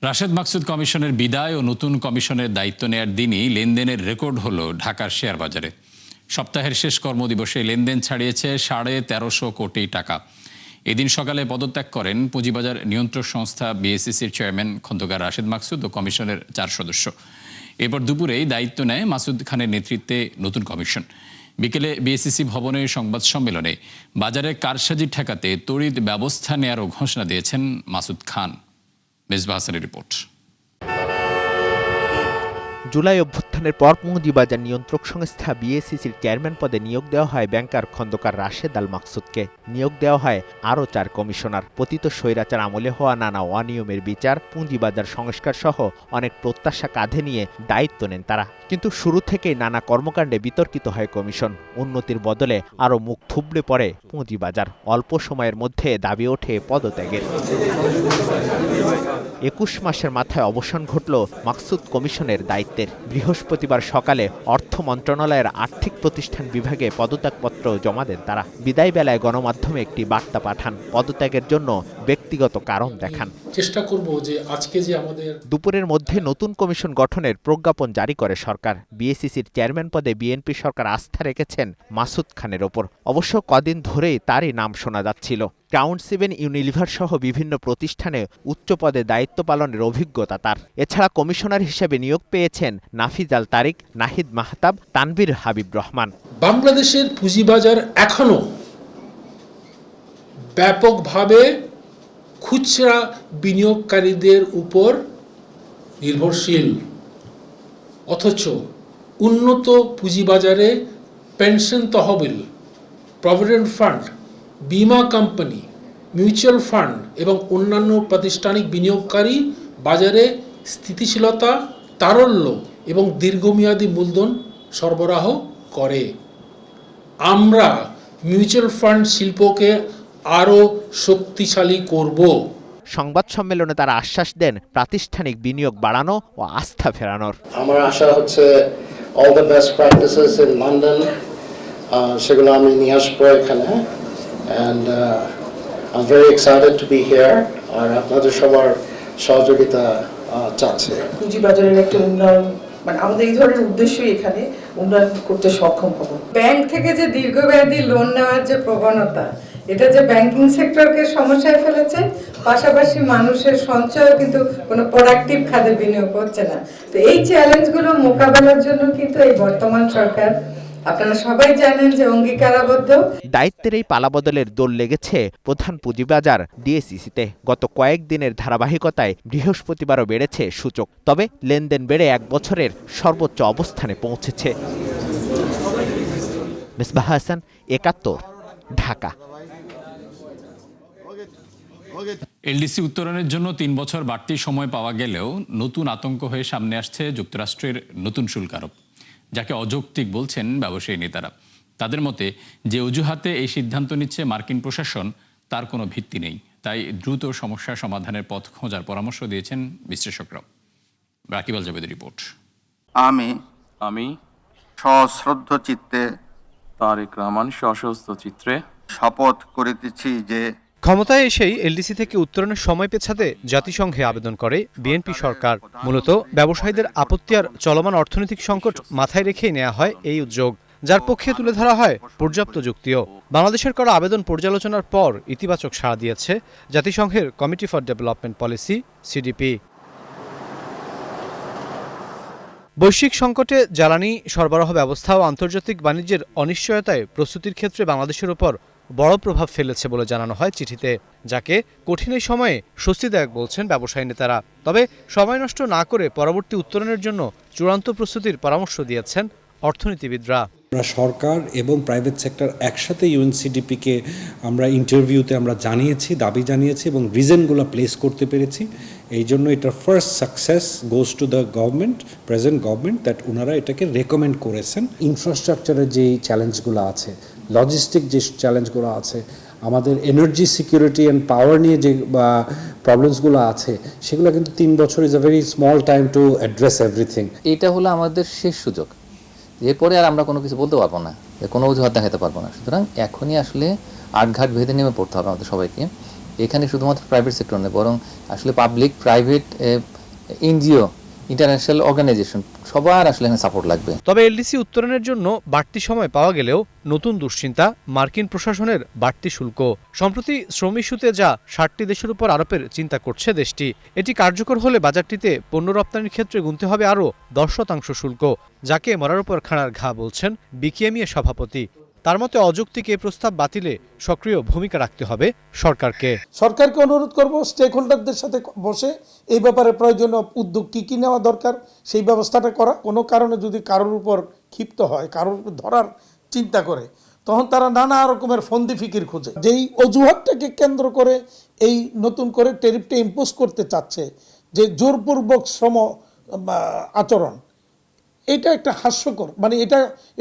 রাশেদ মাকসুদ কমিশনের বিদায় ও নতুন কমিশনের দায়িত্ব নেয়ার দিনই লেনদেনের রেকর্ড হলো ঢাকার শেয়ার বাজারে। সপ্তাহের শেষ কর্মদিবসে লেনদেন ছাড়িয়েছে 1350 কোটি টাকা। এদিন সকালে পদত্যাগ করেন পুঁজিবাজার নিয়ন্ত্রক সংস্থা বিএসইসির চেয়ারম্যান খন্দকার রাশেদ মাকসুদ ও কমিশনের 4 সদস্য। এরপর দুপুরেই দায়িত্ব নেয় মাসুদ খানের নেতৃত্বে নতুন কমিশন। বিকেলে বিএসইসি ভবনে সংবাদ সম্মেলনে বাজারে কারসাজি ঠেকাতে তড়িৎ ব্যবস্থা নেয়ারও ঘোষণা দিয়েছেন মাসুদ খান। মেজবাহ হাসানের রিপোর্ট। জুলাই অভ্যুত্থানের পর পুঁজিবাজার নিয়ন্ত্রক সংস্থা বিএসইসির চেয়ারম্যান পদে নিয়োগ দেওয়া হয় ব্যাংকার খন্দকার রাশেদ আল মাকসুদকে। নিয়োগ দেওয়া হয় আরও 4 কমিশনার। পতিত স্বৈরাচার আমলে হওয়া নানা অনিয়মের বিচার, পুঁজিবাজার সংস্কার সহ অনেক প্রত্যাশা কাঁধে নিয়ে দায়িত্ব নেন তারা। কিন্তু শুরু থেকেই নানা কর্মকাণ্ডে বিতর্কিত হয় কমিশন। উন্নতির বদলে আরও মুখ থুবড়ে পড়ে পুঁজিবাজার। অল্প সময়ের মধ্যে দাবি ওঠে পদত্যাগের। 21 মাসের মাথায় অবসান ঘটল মাকসুদ কমিশনের দায়িত্বের। বৃহস্পতিবার সকালে অর্থ মন্ত্রণালয়ের আর্থিক প্রতিষ্ঠান বিভাগে পদত্যাগপত্র জমা দেন তারা। বিদায় বেলায় গণমাধ্যমে একটি বার্তা পাঠান, পদত্যাগের জন্য ব্যক্তিগত কারণ দেখান। চেষ্টা করব যে আজকে যে আমাদের দুপুরের মধ্যে নতুন কমিশন গঠনের প্রজ্ঞাপন জারি করে সরকার। বিএসইসির চেয়ারম্যান পদে বিএনপি সরকার আস্থা রেখেছেন মাসুদ খানের ওপর। অবশ্য কদিন ধরেই তারই নাম শোনা যাচ্ছিল। ক্রাউন 7 ইউনিলিভার সহ বিভিন্ন প্রতিষ্ঠানে উচ্চ পদে দায়িত্ব পালনের অভিজ্ঞতা তার। এছাড়া কমিশনার হিসেবে নিয়োগ পেয়েছেন নাফিজ আল তারিক, নাহিদ মাহতাব, তানভীর হাবিব রহমান। বাংলাদেশের পুঁজিবাজার এখনো ব্যাপকভাবে খুচরা বিনিয়োগকারীদের উপর নির্ভরশীল, অথচ উন্নত পুঁজিবাজারে পেনশন তহবিল, প্রভিডেন্ট ফান্ড, বীমা কোম্পানি, মিউচুয়াল ফান্ড এবং অন্যান্য প্রাতিষ্ঠানিক বিনিয়োগকারী বাজারে স্থিতিশীলতা, তারল্য এবং দীর্ঘমেয়াদী মূলধন সরবরাহ করে। আমরা মিউচুয়াল ফান্ড শিল্পকে আরও শক্তিশালী করব। সংবাদ সম্মেলনে তারা আশ্বাস দেন প্রাতিষ্ঠানিক বিনিয়োগ বাড়ানো ও আস্থা ফেরানোর। আমার আশা হচ্ছে all the best practices in London সেগুলো আমি নিয়ে আসবো এখানে। And I am very excited to be here. আর আপনাদের সবার সহযোগিতা চাচ্ছে। পুঁজিবাজারের একটা উন্নয়ন, মানে আমাদের এই ধরনের উদ্দেশ্যই এখানে উন্নয়ন করতে সক্ষম হব। ব্যাংক থেকে যে দীর্ঘমেয়াদী লোন নেওয়ার যে প্রবণতা, এটা যে ব্যাংকিং সেক্টরকে সমস্যায় ফেলেছে, পাশাপাশি মানুষের সঞ্চয়ও কিন্তু কোনো প্রোডাক্টিভ খাতে বিনিয়োগ হচ্ছে না। তো এই চ্যালেঞ্জগুলো মোকাবেলার জন্য কিন্তু এই বর্তমান সরকার, আপনারা সবাই জানেন যে অঙ্গীকারাবদ্ধ। দায়িত্বের এই পালাবদলের দোল লেগেছে প্রধান পুঁজিবাজার ডিএসইসিতে। গত কয়েকদিনের ধারাবাহিকতায় বৃহস্পতিবারও বেড়েছে সূচক। তবে লেনদেন বেড়ে 1 বছরের সর্বোচ্চ অবস্থানে পৌঁছেছে। মেজবাহ হাসান, 71, ঢাকা। এলডিসি উত্তরণের জন্য 3 বছর বাড়তি সময় পাওয়া গেলেও নতুন আতঙ্ক হয়ে সামনে আসছে যুক্তরাষ্ট্রের নতুন শুল্ক আরোপ, যাকে অযৌক্তিক বলছেন ব্যবসায়ী নেতারা। তাদের মতে যে অজুহাতে এই সিদ্ধান্ত নিচ্ছে মার্কিন প্রশাসন, তার কোনো ভিত্তি নেই। তাই দ্রুত সমস্যা সমাধানের পথ খোঁজার পরামর্শ দিয়েছেন বিশ্লেষকরাও। রাকিব আল জাবেদের রিপোর্ট। আমি সশ্রদ্ধ চিত্তে তারেক রহমান সশস্ত্র চিত্রে শপথ করিতেছি যে ক্ষমতায় এসেই এলডিসি থেকে উত্তরণের সময় পেছাতে জাতিসংঘে আবেদন করে বিএনপি সরকার। মূলত ব্যবসায়ীদের আপত্তি আর চলমান অর্থনৈতিক সংকট মাথায় রেখেই নেওয়া হয় এই উদ্যোগ, যার পক্ষে তুলে ধরা হয় পর্যাপ্ত যুক্তিও। বাংলাদেশের করা আবেদন পর্যালোচনার পর ইতিবাচক সাড়া দিয়েছে জাতিসংঘের committee for development policy, CDP. বৈশ্বিক সংকটে জ্বালানি সরবরাহ ব্যবস্থা ও আন্তর্জাতিক বাণিজ্যের অনিশ্চয়তায় প্রস্তুতির ক্ষেত্রে বাংলাদেশের উপর বড় প্রভাব ফেলেছে বলে জানানো হয় চিঠিতে, যাকে কঠিন এই সময়ে স্বস্তিদায়ক বলছেন ব্যবসায়ী নেতারা। তবে সময় নষ্ট না করে পরবর্তী উত্তরণের জন্য চূড়ান্ত প্রস্তুতির পরামর্শ দিয়েছেন অর্থনীতিবিদরা। আমরা সরকার এবং প্রাইভেট সেক্টর একসাথে ইউএনসিডিপিকে আমরা ইন্টারভিউতে আমরা জানিয়েছি, দাবি জানিয়েছি এবং রিজনগুলো প্লেস করতে পেরেছি। এই জন্য এটার first success goes to the government, present government, that ওনারা এটাকে রেকমেন্ড করেছেন। ইনফ্রাস্ট্রাকচারের যেই চ্যালেঞ্জগুলো আছে, লজিস্টিক যে চ্যালেঞ্জগুলো আছে, আমাদের এনার্জি সিকিউরিটি অ্যান্ড পাওয়ার নিয়ে যে প্রবলেমসগুলো আছে, সেগুলো কিন্তু 3 বছর is a very small time to address everything. এটা হলো আমাদের শেষ সুযোগ, এরপরে আর আমরা কোনো কিছু বলতে পারবো না, কোনো অজুহাত দেখাতে পারবো না। সুতরাং এখনই আসলে আটঘাট ভেদে নেমে পড়তে হবে আমাদের সবাইকে। এখানে শুধুমাত্র প্রাইভেট সেক্টর নয়, বরং আসলে public private NGO, international organization সবার আসলে এখানে সাপোর্ট লাগবে। তবে এলডিসি উত্তরণের জন্য বাড়তি সময় পাওয়া গেলেও নতুন দুশ্চিন্তা মার্কিন প্রশাসনের বাড়তি শুল্ক। সম্প্রতি শ্রম ইস্যুতে যা 60টি দেশের উপর আরোপের চিন্তা করছে দেশটি। এটি কার্যকর হলে বাজারটিতে পণ্য রপ্তানির ক্ষেত্রে গুনতে হবে আরও 10% শুল্ক, যাকে মরার উপর খাড়ার ঘা বলছেন বিকেএমইএ সভাপতি। তার মতে অযৌক্তিক এই প্রস্তাব বাতিলে সক্রিয় ভূমিকা রাখতে হবে সরকারকে। সরকারকে অনুরোধ করব স্টেক হোল্ডারদের সাথে বসে এই ব্যাপারে প্রয়োজনীয় উদ্যোগ কী নেওয়া দরকার সেই ব্যবস্থাটা করা। কোনো কারণে যদি কারোর উপর ক্ষিপ্ত হয়, কারোর উপর ধরার চিন্তা করে, তখন তারা নানা রকমের ফন্দি ফিকির খোঁজে। যেই অজুহাতটাকে কেন্দ্র করে এই নতুন করে ট্যারিফটা ইম্পোজ করতে চাচ্ছে, যে জোরপূর্বক শ্রম আচরণ, এটা একটা হাস্যকর, মানে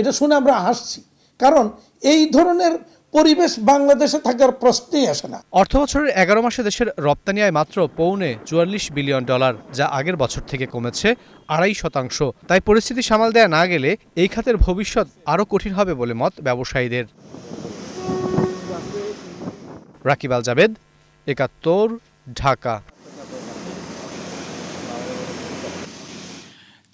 এটা শুনে আমরা হাসছি, কারণ এই ধরনের পরিবেশ বাংলাদেশে থাকার প্রশ্নই আসে না। অর্থবছরের 11 মাসে দেশের রপ্তানি আয় মাত্র $44 বিলিয়ন, যা আগের বছর থেকে কমেছে 2.5%। তাই পরিস্থিতি সামাল দেয়া না গেলে এই খাতের ভবিষ্যৎ আরও কঠিন হবে বলে মত ব্যবসায়ীদের। রাকিব আল জাবেদ, 71, ঢাকা।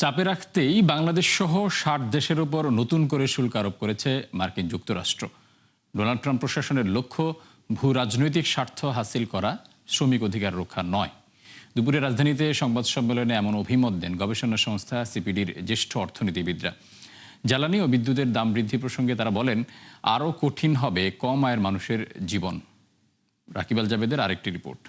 চাপে রাখতেই বাংলাদেশ সহ 60 দেশের উপর নতুন করে শুল্ক আরোপ করেছে মার্কিন যুক্তরাষ্ট্র। ডোনাল্ড ট্রাম্প প্রশাসনের লক্ষ্য ভূ রাজনৈতিক স্বার্থ হাসিল করা, শ্রমিক অধিকার রক্ষা নয়। দুপুরে রাজধানীতে সংবাদ সম্মেলনে এমন অভিমত দেন গবেষণা সংস্থা সিপিডির জ্যেষ্ঠ অর্থনীতিবিদরা। জ্বালানি ও বিদ্যুতের দাম বৃদ্ধি প্রসঙ্গে তারা বলেন, আরও কঠিন হবে কম আয়ের মানুষের জীবন। রাকিব আল জাবেদের আরেকটি রিপোর্ট।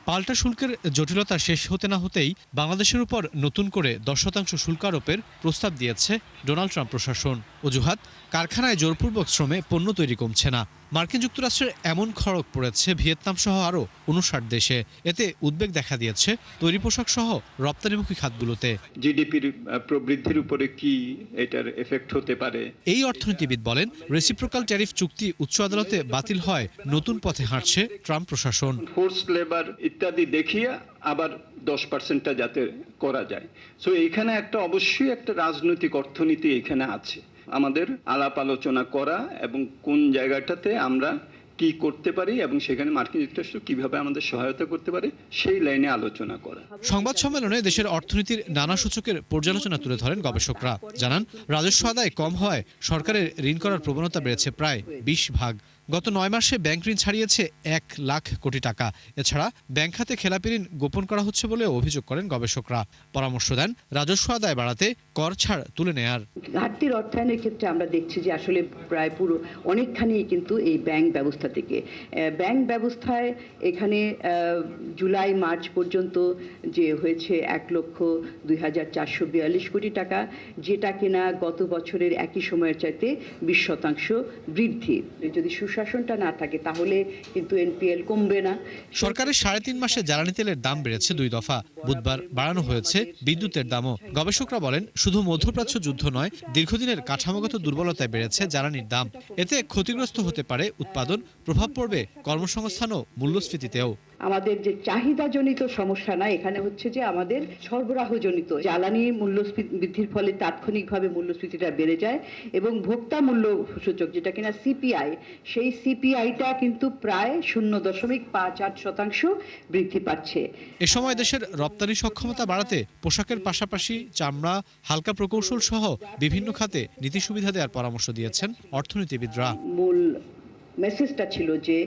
পাল্টা শুল্কের জটিলতা শেষ হতে না হতেই বাংলাদেশের উপর নতুন করে 10% শুল্ক আরোপের প্রস্তাব দিয়েছে ডোনাল্ড ট্রাম্প প্রশাসন। অজুহাত, কারখানায় জোরপূর্বক শ্রমে পণ্য তৈরি কমছে না। মার্কিন যুক্তরাষ্ট্রের এমন খড়গ পড়েছে ভিয়েতনাম সহ আরও 59 দেশে। এতে উদ্বেগ দেখা দিয়েছে তৈরি পোশাক সহ রপ্তানিমুখী খাতগুলোতে। জিডিপির প্রবৃদ্ধির উপরে কি এটার এফেক্ট হতে পারে? এই অর্থনীতিবিদ বলেন, রেসিপ্রোকাল ট্যারিফ চুক্তি উচ্চ আদালতে বাতিল হয় নতুন পথে হাঁটছে ট্রাম্প প্রশাসন। ফোর্স লেবার ইত্যাদি দেখিয়ে আবার 10%টা যাতে করা যায়। সো এখানে অবশ্যই একটা রাজনৈতিক অর্থনীতি এখানে আছে। আমাদের আলাপ আলোচনা করা এবং কোন জায়গাটাতে আমরা কি করতে পারি এবং সেখানে মার্কিন যুক্তরাষ্ট্র কিভাবে আমাদের সহায়তা করতে পারে সেই লাইনে আলোচনা করা। সংবাদ সম্মেলনে দেশের অর্থনীতির নানা সূচকের পর্যালোচনা তুলে ধরেন গবেষকরা। জানান, রাজস্ব আদায় কম হওয়ায় সরকারের ঋণ করার প্রবণতা বেড়েছে প্রায় 20%। গত 9 মাসে ব্যাংক ঋণ ছাড়িয়েছে 1 লাখ কোটি টাকা। এছাড়া ব্যাংক খাতে খেলাপি ঋণ গোপন করা হচ্ছে বলে অভিযোগ করেন গবেষকরা। পরামর্শ দেন রাজস্ব আদায় বাড়াতে কর ছাড় তুলে নেয়ার। ঘাটতির অর্থায়নের ক্ষেত্রে আমরা দেখছি যে আসলে প্রায় পুরো অনেকখানি কিন্তু এই ব্যাংক ব্যবস্থা থেকে, ব্যাংক ব্যবস্থায় এখানে জুলাই মার্চ পর্যন্ত যে হয়েছে 1,02,442 কোটি টাকা, যেটা কিনা গত বছরের একই সময়ের চাইতে 20% বৃদ্ধি। যদি শাসনটা না থাকে তাহলে কিন্তু এনপিএল কমবে না। সরকারের 3.5 মাসে জ্বালানি তেলের দাম বেড়েছে 2 দফা। বুধবার বাড়ানো হয়েছে বিদ্যুতের দামও। গবেষকরা বলেন, শুধু মধ্যপ্রাচ্য যুদ্ধ নয়, দীর্ঘদিনের কাঠামোগত দুর্বলতায় বেড়েছে জ্বালানির দাম। এতে ক্ষতিগ্রস্ত হতে পারে উৎপাদন, প্রভাব পড়বে কর্মসংস্থান ও মূল্যস্ফীতিতেও। আমাদের যে চাহিদাজনিত সমস্যা না, এখানে হচ্ছে যে আমাদের সরবরাহজনিত জ্বালানি মূল্যস্ফীতি বৃদ্ধির ফলে তাৎক্ষণিকভাবে মূল্যস্ফীতিটা বেড়ে যায় এবং ভোক্তা মূল্য সূচক যেটা কিনা সিপিআই, সেই সিপিআইটা কিন্তু প্রায় 0.58% বৃদ্ধি পাচ্ছে। এ সময় দেশের রপ্তানি সক্ষমতা বাড়াতে পোশাকের পাশাপাশি চামড়া, হালকা প্রকৌশল সহ বিভিন্ন খাতে নীতি সুবিধা দেওয়ার পরামর্শ দিয়েছেন অর্থনীতিবিদরা। মূল মেসেজটা ছিল যে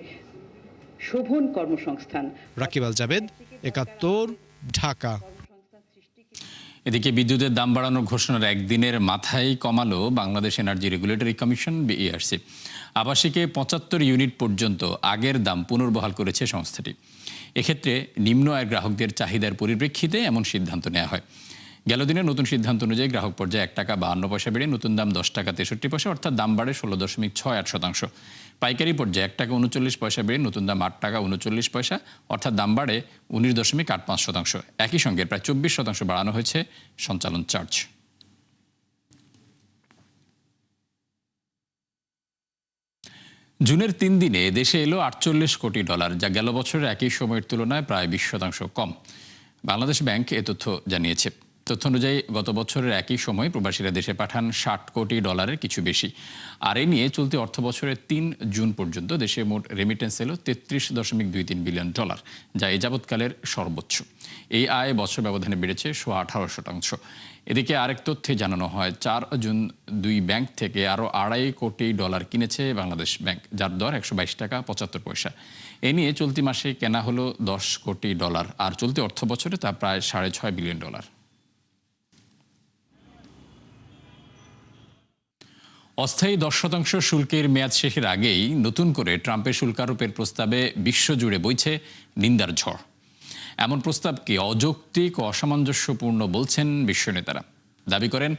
শোভন কর্মসংস্থান। রাকিব আল জাবেদ, 71, ঢাকা। এদিকে বিদ্যুতের দাম বাড়ানোর ঘোষণার একদিনের মাথায় কমালো Bangladesh energy regulatory commission BERC. আবাসিকে 75 ইউনিট পর্যন্ত আগের দাম পুনর্বহাল করেছে সংস্থাটি। এক্ষেত্রে নিম্ন আয়ের গ্রাহকদের চাহিদার পরিপ্রেক্ষিতে এমন সিদ্ধান্ত নেওয়া হয়। গেল দিনের নতুন সিদ্ধান্ত অনুযায়ী গ্রাহক পর্যায়ে 1 টাকা 52 পয়সা বেড়ে নতুন দাম 10 টাকা 63 পয়সা, অর্থাৎ দাম বাড়ে 16.68%। পাইকারি পর্যায়ে 1 টাকা 39 পয়সা বেড়ে নতুন দাম 8 টাকা 39 পয়সা, অর্থাৎ দাম বাড়ে 19.85%। একই সঙ্গে প্রায় 24% বাড়ানো হয়েছে সঞ্চালন চার্জ। জুনের 3 দিনে দেশে এলো $48 কোটি, যা গেল বছরের একই সময়ের তুলনায় প্রায় 20% কম। বাংলাদেশ ব্যাংক এ তথ্য জানিয়েছে। তথ্য অনুযায়ী গত বছরের একই সময় প্রবাসীরা দেশে পাঠান $60 কোটি কিছু বেশি। আর এ নিয়ে চলতি অর্থ বছরের 3 জুন পর্যন্ত দেশে মোট রেমিটেন্স এলো $33.23 বিলিয়ন, যা এ যাবৎকালের সর্বোচ্চ। এই আয় বছর ব্যবধানে বেড়েছে 18%। এদিকে আরেক তথ্যে জানানো হয় 4 জুন 2 ব্যাংক থেকে আরও $2.5 কোটি কিনেছে বাংলাদেশ ব্যাংক, যার দর $122.75। এ নিয়ে চলতি মাসে কেনা হলো $10 কোটি, আর চলতি অর্থ বছরে তা প্রায় $6.5 বিলিয়ন। অস্থায়ী 10% শুল্কের মেয়াদ শেষের আগেই নতুন করে ট্রাম্পের শুল্কারোপের প্রস্তাবে বিশ্বজুড়ে বইছে নিন্দার ঝড়। এমন প্রস্তাবকে অযৌক্তিক ও অসামঞ্জস্যপূর্ণ বলছেন বিশ্ব নেতারা। দাবি করেন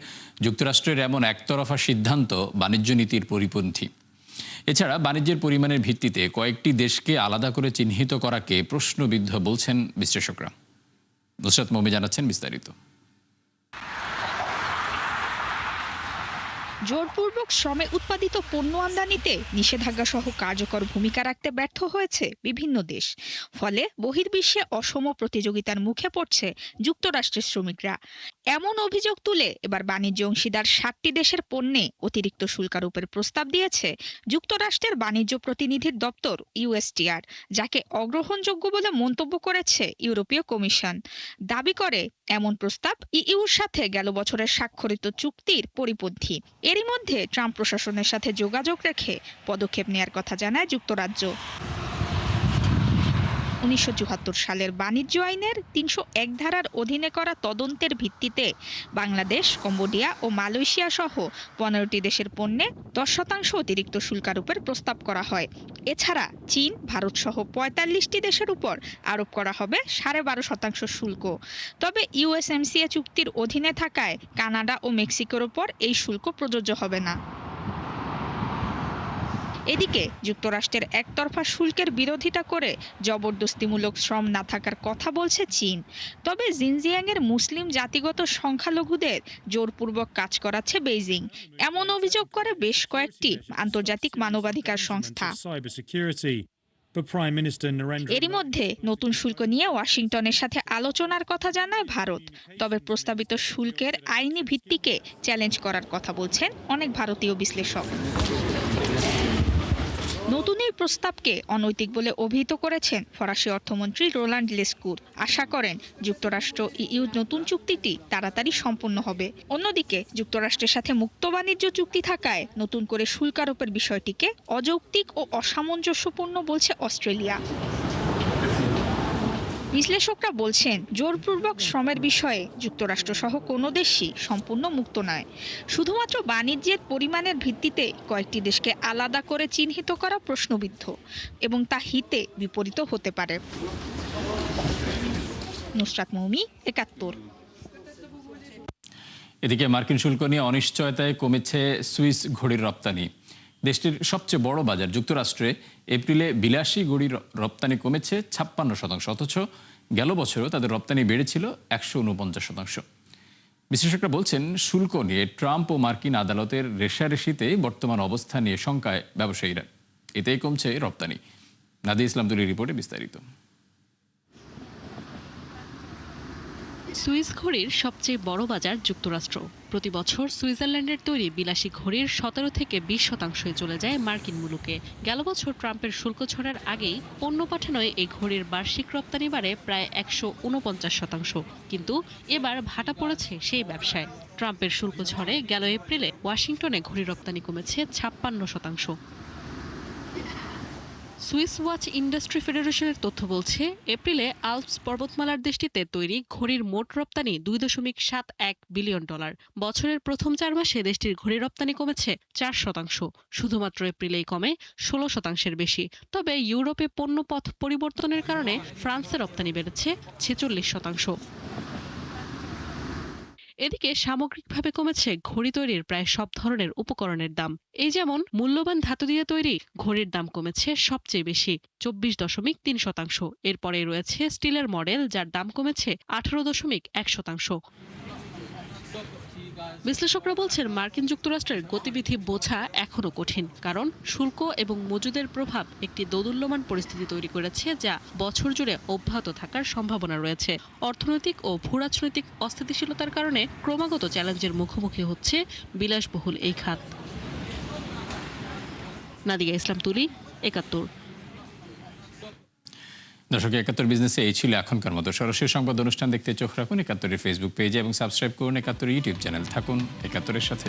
যুক্তরাষ্ট্রের এমন একতরফা সিদ্ধান্ত বাণিজ্য নীতির পরিপন্থী। এছাড়া বাণিজ্যের পরিমাণের ভিত্তিতে কয়েকটি দেশকে আলাদা করে চিহ্নিত করাকে প্রশ্নবিদ্ধ বলছেন বিশ্লেষকরা। নুসরাত মৌমি জানাচ্ছেন বিস্তারিত। জোরপূর্বক শ্রমে উৎপাদিত পণ্য আমদানিতে নিষেধাজ্ঞা সহ কার্যকর ভূমিকা রাখতে ব্যর্থ হয়েছে বিভিন্ন দেশ। ফলে বহির্বিশ্বে অসম প্রতিযোগিতার মুখে পড়ছে যুক্তরাষ্ট্রের শ্রমিকরা। এমন অভিযোগ তুলে এবার বাণিজ্য অংশীদার 7টি দেশের পণ্যে অতিরিক্ত শুল্কারোপের প্রস্তাব দিয়েছে যুক্তরাষ্ট্রের বাণিজ্য প্রতিনিধির দপ্তর USTR, যাকে অগ্রহণযোগ্য বলে মন্তব্য করেছে ইউরোপীয় কমিশন। দাবি করে এমন প্রস্তাব ইউর সাথে গেল বছরের স্বাক্ষরিত চুক্তির পরিপন্থী। এরই মধ্যে ট্রাম্প প্রশাসনের সাথে যোগাযোগ রেখে পদক্ষেপ নেয়ার কথা জানায় যুক্তরাজ্য। 1974 সালের বাণিজ্য আইনের 301 ধারার অধীনে করা তদন্তের ভিত্তিতে বাংলাদেশ, কম্বোডিয়া ও মালয়েশিয়া সহ 15টি দেশের পণ্যে 10% অতিরিক্ত শুল্কারোপের প্রস্তাব করা হয়। এছাড়া চীন, ভারত সহ 45টি দেশের উপর আরোপ করা হবে 12.5% শুল্ক। তবে USMCA চুক্তির অধীনে থাকায় কানাডা ও মেক্সিকোর উপর এই শুল্ক প্রযোজ্য হবে না। এদিকে যুক্তরাষ্ট্রের একতরফা শুল্কের বিরোধিতা করে জবরদস্তিমূলক শ্রম না থাকার কথা বলছে চীন। তবে জিনজিয়াংয়ের মুসলিম জাতিগত সংখ্যালঘুদের জোরপূর্বক কাজ করাচ্ছে বেইজিং, এমন অভিযোগ করে বেশ কয়েকটি আন্তর্জাতিক মানবাধিকার সংস্থা। এরই মধ্যে নতুন শুল্ক নিয়ে ওয়াশিংটনের সাথে আলোচনার কথা জানায় ভারত। তবে প্রস্তাবিত শুল্কের আইনি ভিত্তিকে চ্যালেঞ্জ করার কথা বলছেন অনেক ভারতীয় বিশ্লেষক। নতুন এই প্রস্তাবকে অনৈতিক বলে অভিহিত করেছেন ফরাসি অর্থমন্ত্রী রোলান্ড লেসকুর। আশা করেন যুক্তরাষ্ট্র ইইউ নতুন চুক্তিটি তাড়াতাড়ি সম্পন্ন হবে। অন্যদিকে যুক্তরাষ্ট্রের সাথে মুক্ত বাণিজ্য চুক্তি থাকায় নতুন করে শুল্কারোপের বিষয়টিকে অযৌক্তিক ও অসামঞ্জস্যপূর্ণ বলছে অস্ট্রেলিয়া। বিশ্লেষকরা বলছেন জোরপূর্বক শ্রমের বিষয়ে যুক্তরাষ্ট্র সহ কোনো দেশই সম্পূর্ণ মুক্ত নয়। শুধুমাত্র বাণিজ্যের পরিমাণের ভিত্তিতে কয়েকটি দেশকে আলাদা করে চিহ্নিত করা প্রশ্নবিদ্ধ এবং তা হিতে বিপরীত হতে পারে। নুসরাত মৌমি, 71। এদিকে মার্কিন শুল্ক নিয়ে অনিশ্চয়তায় কমেছে সুইস ঘড়ির রপ্তানি। দেশটির সবচেয়ে বড় বাজার যুক্তরাষ্ট্রে এপ্রিলে বিলাসী ঘড়ির রপ্তানি কমেছে 56%, অথচ গেল বছরও তাদের রপ্তানি বেড়েছিল 149%। বিশ্লেষকরা বলছেন শুল্ক নিয়ে ট্রাম্প ও মার্কিন আদালতের রেষারেষিতে বর্তমান অবস্থা নিয়ে শঙ্কায় ব্যবসায়ীরা। এতেই কমছে রপ্তানি। নাদিয়া ইসলাম দুলির রিপোর্টে বিস্তারিত। সুইস ঘড়ির সবচেয়ে বড় বাজার যুক্তরাষ্ট্র। প্রতি বছর সুইজারল্যান্ডের তৈরি বিলাসী ঘড়ির 17 থেকে 20% চলে যায় মার্কিন মুলুকে। গেল বছর ট্রাম্পের শুল্ক ছড়ার আগেই পণ্য পাঠানোয় এই ঘড়ির বার্ষিক রপ্তানি বাড়ে প্রায় 149%। কিন্তু এবার ভাটা পড়েছে সেই ব্যবসায়। ট্রাম্পের শুল্ক ঝড়ে গেল এপ্রিলে ওয়াশিংটনে ঘড়ি রপ্তানি কমেছে 56%। সুইস ওয়াচ ইন্ডাস্ট্রি ফেডারেশনের তথ্য বলছে এপ্রিলে আল্পস পর্বতমালার দেশটিতে তৈরি ঘড়ির মোট রপ্তানি $2.71 বিলিয়ন। বছরের প্রথম 4 মাসে দেশটির ঘড়ি রপ্তানি কমেছে 4%। শুধুমাত্র এপ্রিলেই কমে 16%-এর বেশি। তবে ইউরোপে পণ্য পথ পরিবর্তনের কারণে ফ্রান্সে রপ্তানি বেড়েছে 46%। এদিকে সামগ্রিকভাবে কমেছে ঘড়ি তৈরির প্রায় সব ধরনের উপকরণের দাম। এই যেমন মূল্যবান ধাতু দিয়ে তৈরি ঘড়ির দাম কমেছে সবচেয়ে বেশি, 24.3%। এরপরে রয়েছে স্টিলের মডেল, যার দাম কমেছে 18.1%। বিশ্লেষকরা বলছেন মার্কিন যুক্তরাষ্ট্রের গতিবিধি বোঝা এখনও কঠিন, কারণ শুল্ক এবং মজুদের প্রভাব একটি দোদুল্যমান পরিস্থিতি তৈরি করেছে যা বছর জুড়ে অব্যাহত থাকার সম্ভাবনা রয়েছে। অর্থনৈতিক ও ভূরাজনৈতিক অস্থিতিশীলতার কারণে ক্রমাগত চ্যালেঞ্জের মুখোমুখি হচ্ছে বিলাসবহুল এই খাত। নাদিয়া ইসলাম তুলি, ৭১। দর্শক, ৭১ বিজনেসে এই ছিল এখনকার মতো। সরাসরি সংবাদ অনুষ্ঠান দেখতে চোখ রাখুন ৭১-এর ফেসবুক পেজে এবং সাবস্ক্রাইব করুন ৭১ ইউটিউব চ্যানেল। থাকুন ৭১-এর সাথে।